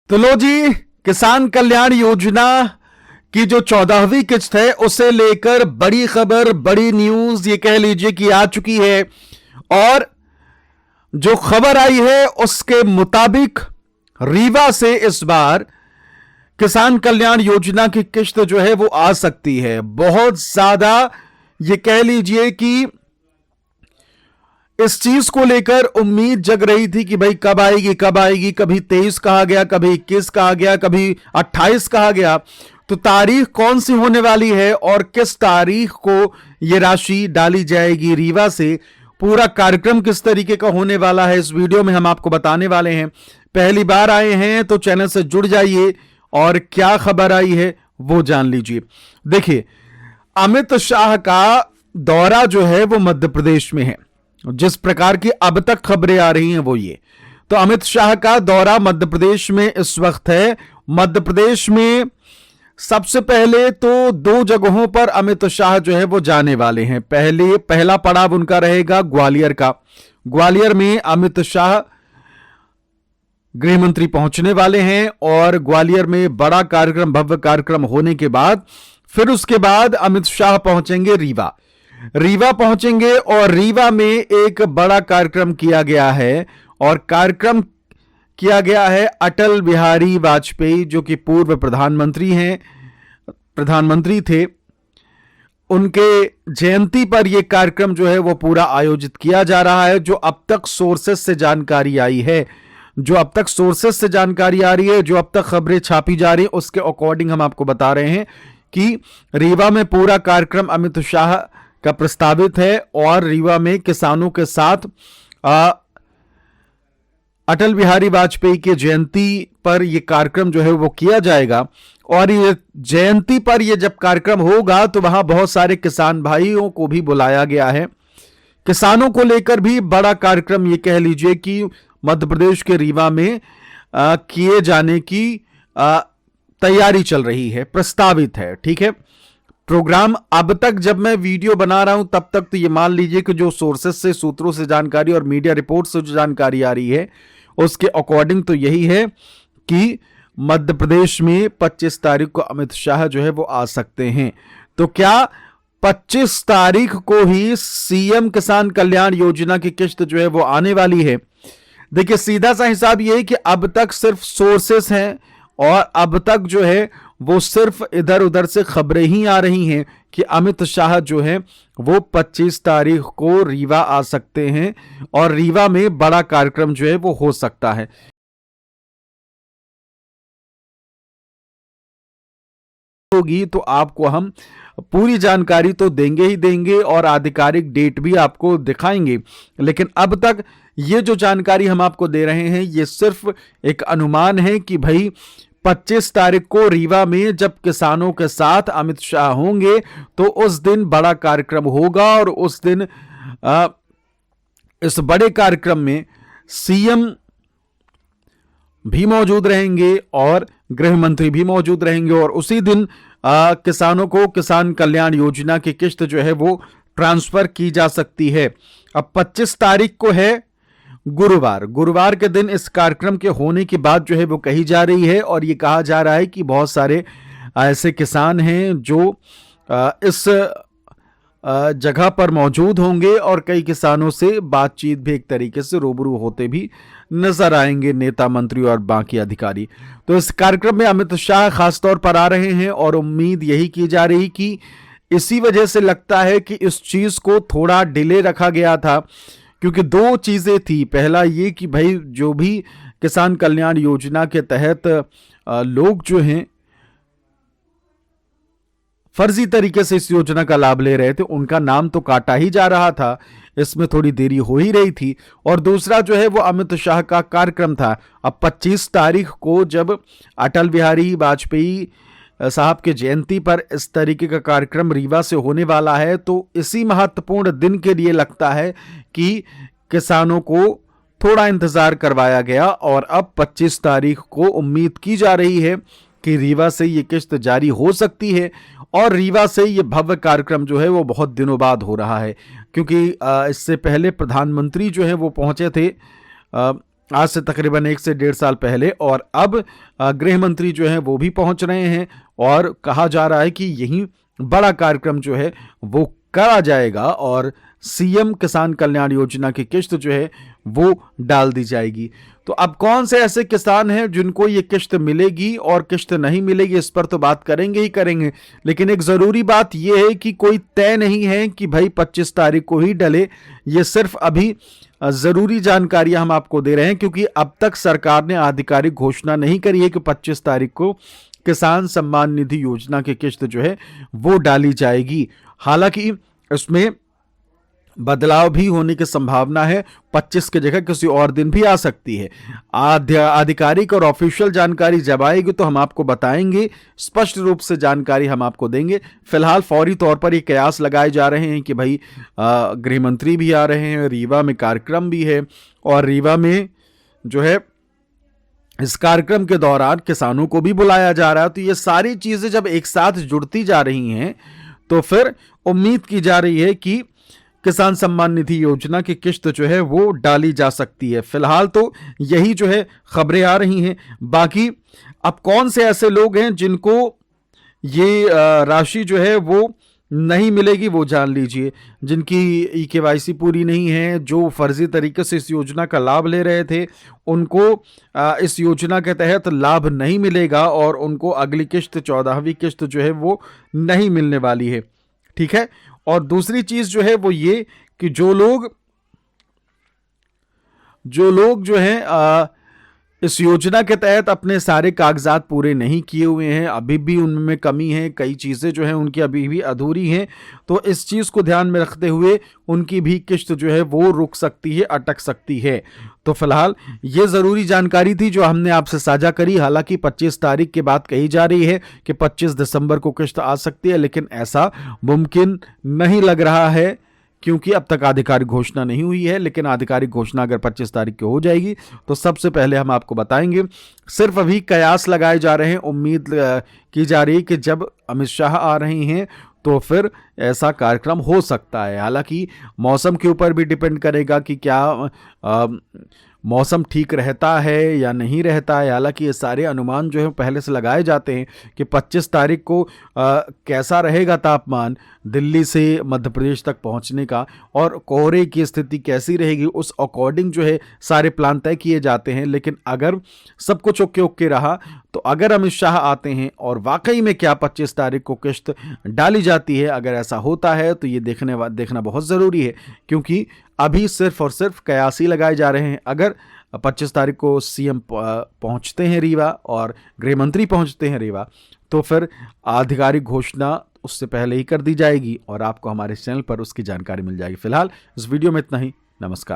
तो लो जी, किसान कल्याण योजना की जो 14वीं किस्त है उसे लेकर बड़ी खबर, बड़ी न्यूज ये कह लीजिए कि आ चुकी है। और जो खबर आई है उसके मुताबिक रीवा से इस बार किसान कल्याण योजना की किस्त जो है वो आ सकती है। बहुत ज्यादा ये कह लीजिए कि इस चीज को लेकर उम्मीद जग रही थी कि भाई कब आएगी कब आएगी। कभी 23 कहा गया, कभी 21 कहा गया, कभी 28 कहा गया। तो तारीख कौन सी होने वाली है और किस तारीख को यह राशि डाली जाएगी रीवा से, पूरा कार्यक्रम किस तरीके का होने वाला है, इस वीडियो में हम आपको बताने वाले हैं। पहली बार आए हैं तो चैनल से जुड़ जाइए और क्या खबर आई है वो जान लीजिए। देखिए, अमित शाह का दौरा जो है वो मध्य प्रदेश में है। जिस प्रकार की अब तक खबरें आ रही हैं वो ये, तो अमित शाह का दौरा मध्य प्रदेश में इस वक्त है। मध्य प्रदेश में सबसे पहले तो दो जगहों पर अमित शाह जो है वो जाने वाले हैं। पहला पड़ाव उनका रहेगा ग्वालियर का। ग्वालियर में अमित शाह गृह मंत्री पहुंचने वाले हैं और ग्वालियर में बड़ा कार्यक्रम, भव्य कार्यक्रम होने के बाद फिर उसके बाद अमित शाह पहुंचेंगे रीवा पहुंचेंगे और रीवा में एक बड़ा कार्यक्रम किया गया है। और कार्यक्रम किया गया है अटल बिहारी वाजपेयी, जो कि पूर्व प्रधानमंत्री थे, उनके जयंती पर यह कार्यक्रम जो है वो पूरा आयोजित किया जा रहा है। जो अब तक सोर्सेस से जानकारी आई है, जो अब तक खबरें छापी जा रही है, उसके अकॉर्डिंग हम आपको बता रहे हैं कि रीवा में पूरा कार्यक्रम अमित शाह का प्रस्तावित है और रीवा में किसानों के साथ अटल बिहारी वाजपेयी के जयंती पर यह कार्यक्रम जो है वो किया जाएगा। और ये जयंती पर यह जब कार्यक्रम होगा तो वहां बहुत सारे किसान भाइयों को भी बुलाया गया है। किसानों को लेकर भी बड़ा कार्यक्रम ये कह लीजिए कि मध्य प्रदेश के रीवा में किए जाने की तैयारी चल रही है, प्रस्तावित है। ठीक है, प्रोग्राम अब तक जब मैं वीडियो बना रहा हूं तब तक तो ये मान लीजिए कि जो सोर्सेस से, सूत्रों से जानकारी और मीडिया रिपोर्ट से जो जानकारी आ रही है उसके अकॉर्डिंग तो यही है कि मध्य प्रदेश में 25 तारीख को अमित शाह जो है वो आ सकते हैं। तो क्या 25 तारीख को ही सीएम किसान कल्याण योजना की किस्त जो है वो आने वाली है? देखिए, सीधा सा हिसाब ये है कि अब तक सिर्फ सोर्सेस हैं और अब तक जो है वो सिर्फ इधर उधर से खबरें ही आ रही हैं कि अमित शाह जो है वो 25 तारीख को रीवा आ सकते हैं और रीवा में बड़ा कार्यक्रम जो है वो हो सकता है। होगी तो आपको हम पूरी जानकारी तो देंगे ही देंगे और आधिकारिक डेट भी आपको दिखाएंगे। लेकिन अब तक ये जो जानकारी हम आपको दे रहे हैं ये सिर्फ एक अनुमान है कि भाई 25 तारीख को रीवा में जब किसानों के साथ अमित शाह होंगे तो उस दिन बड़ा कार्यक्रम होगा और उस दिन इस बड़े कार्यक्रम में सीएम भी मौजूद रहेंगे और गृह मंत्री भी मौजूद रहेंगे और उसी दिन किसानों को किसान कल्याण योजना की किस्त जो है वो ट्रांसफर की जा सकती है। अब 25 तारीख को है गुरुवार के दिन इस कार्यक्रम के होने की बात जो है वो कही जा रही है और ये कहा जा रहा है कि बहुत सारे ऐसे किसान हैं जो इस जगह पर मौजूद होंगे और कई किसानों से बातचीत भी एक तरीके से रूबरू होते भी नजर आएंगे, नेता मंत्री और बाकी अधिकारी। तो इस कार्यक्रम में अमित शाह खासतौर पर आ रहे हैं और उम्मीद यही की जा रही कि इसी वजह से लगता है कि इस चीज को थोड़ा डिले रखा गया था, क्योंकि दो चीजें थी। पहला ये कि भाई जो भी किसान कल्याण योजना के तहत लोग जो हैं फर्जी तरीके से इस योजना का लाभ ले रहे थे उनका नाम तो काटा ही जा रहा था, इसमें थोड़ी देरी हो ही रही थी। और दूसरा जो है वो अमित शाह का कार्यक्रम था। अब 25 तारीख को जब अटल बिहारी वाजपेयी साहब के जयंती पर इस तरीके का कार्यक्रम रीवा से होने वाला है तो इसी महत्वपूर्ण दिन के लिए लगता है कि किसानों को थोड़ा इंतजार करवाया गया और अब 25 तारीख को उम्मीद की जा रही है कि रीवा से ये किस्त जारी हो सकती है। और रीवा से ये भव्य कार्यक्रम जो है वो बहुत दिनों बाद हो रहा है, क्योंकि इससे पहले प्रधानमंत्री जो है वो पहुंचे थे आज से तकरीबन 1 से 1.5 साल पहले। और अब गृह मंत्री जो है वो भी पहुंच रहे हैं और कहा जा रहा है कि यही बड़ा कार्यक्रम जो है वो करा जाएगा और सीएम किसान कल्याण योजना की किश्त जो है वो डाल दी जाएगी। तो अब कौन से ऐसे किसान हैं जिनको ये किश्त मिलेगी और किश्त नहीं मिलेगी, इस पर तो बात करेंगे ही करेंगे। लेकिन एक जरूरी बात यह है कि कोई तय नहीं है कि भाई 25 तारीख को ही डले। ये सिर्फ अभी जरूरी जानकारियां हम आपको दे रहे हैं, क्योंकि अब तक सरकार ने आधिकारिक घोषणा नहीं करी है कि 25 तारीख को किसान सम्मान निधि योजना की किश्त जो है वो डाली जाएगी। हालांकि इसमें बदलाव भी होने की संभावना है, 25 की जगह किसी और दिन भी आ सकती है। आधिकारिक और ऑफिशियल जानकारी जब आएगी तो हम आपको बताएंगे, स्पष्ट रूप से जानकारी हम आपको देंगे। फिलहाल फौरी तौर पर ये कयास लगाए जा रहे हैं कि भाई गृह मंत्री भी आ रहे हैं, रीवा में कार्यक्रम भी है और रीवा में जो है इस कार्यक्रम के दौरान किसानों को भी बुलाया जा रहा है। तो ये सारी चीजें जब एक साथ जुड़ती जा रही हैं तो फिर उम्मीद की जा रही है कि किसान सम्मान निधि योजना की किश्त जो है वो डाली जा सकती है। फिलहाल तो यही जो है खबरें आ रही हैं। बाकी अब कौन से ऐसे लोग हैं जिनको ये राशि जो है वो नहीं मिलेगी, वो जान लीजिए। जिनकी ई-केवाईसी पूरी नहीं है, जो फर्जी तरीके से इस योजना का लाभ ले रहे थे, उनको इस योजना के तहत लाभ नहीं मिलेगा और उनको अगली किश्त 14वीं किश्त जो है वो नहीं मिलने वाली है। ठीक है। और दूसरी चीज जो है वो ये कि जो लोग जो हैं इस योजना के तहत अपने सारे कागजात पूरे नहीं किए हुए हैं, अभी भी उनमें कमी है, कई चीज़ें जो हैं उनकी अभी भी अधूरी हैं, तो इस चीज़ को ध्यान में रखते हुए उनकी भी किश्त जो है वो रुक सकती है, अटक सकती है। तो फिलहाल ये ज़रूरी जानकारी थी जो हमने आपसे साझा करी। हालांकि 25 तारीख के बाद कही जा रही है कि 25 दिसंबर को किश्त आ सकती है, लेकिन ऐसा मुमकिन नहीं लग रहा है क्योंकि अब तक आधिकारिक घोषणा नहीं हुई है। लेकिन आधिकारिक घोषणा अगर 25 तारीख को हो जाएगी तो सबसे पहले हम आपको बताएंगे। सिर्फ अभी कयास लगाए जा रहे हैं, उम्मीद की जा रही है कि जब अमित शाह आ रहे हैं तो फिर ऐसा कार्यक्रम हो सकता है। हालांकि मौसम के ऊपर भी डिपेंड करेगा कि क्या मौसम ठीक रहता है या नहीं रहता है। हालांकि ये सारे अनुमान जो है पहले से लगाए जाते हैं कि 25 तारीख को कैसा रहेगा तापमान दिल्ली से मध्य प्रदेश तक पहुंचने का और कोहरे की स्थिति कैसी रहेगी, उस अकॉर्डिंग जो है सारे प्लान तय किए जाते हैं। लेकिन अगर सब कुछ ओके ओके रहा तो अगर अमित शाह आते हैं और वाकई में क्या 25 तारीख को किश्त डाली जाती है, अगर ऐसा होता है तो ये देखना बहुत ज़रूरी है, क्योंकि अभी सिर्फ और सिर्फ कयास ही लगाए जा रहे हैं। अगर 25 तारीख को सीएम पहुंचते हैं रीवा और गृह मंत्री पहुंचते हैं रीवा तो फिर आधिकारिक घोषणा उससे पहले ही कर दी जाएगी और आपको हमारे चैनल पर उसकी जानकारी मिल जाएगी। फिलहाल इस वीडियो में इतना ही। नमस्कार।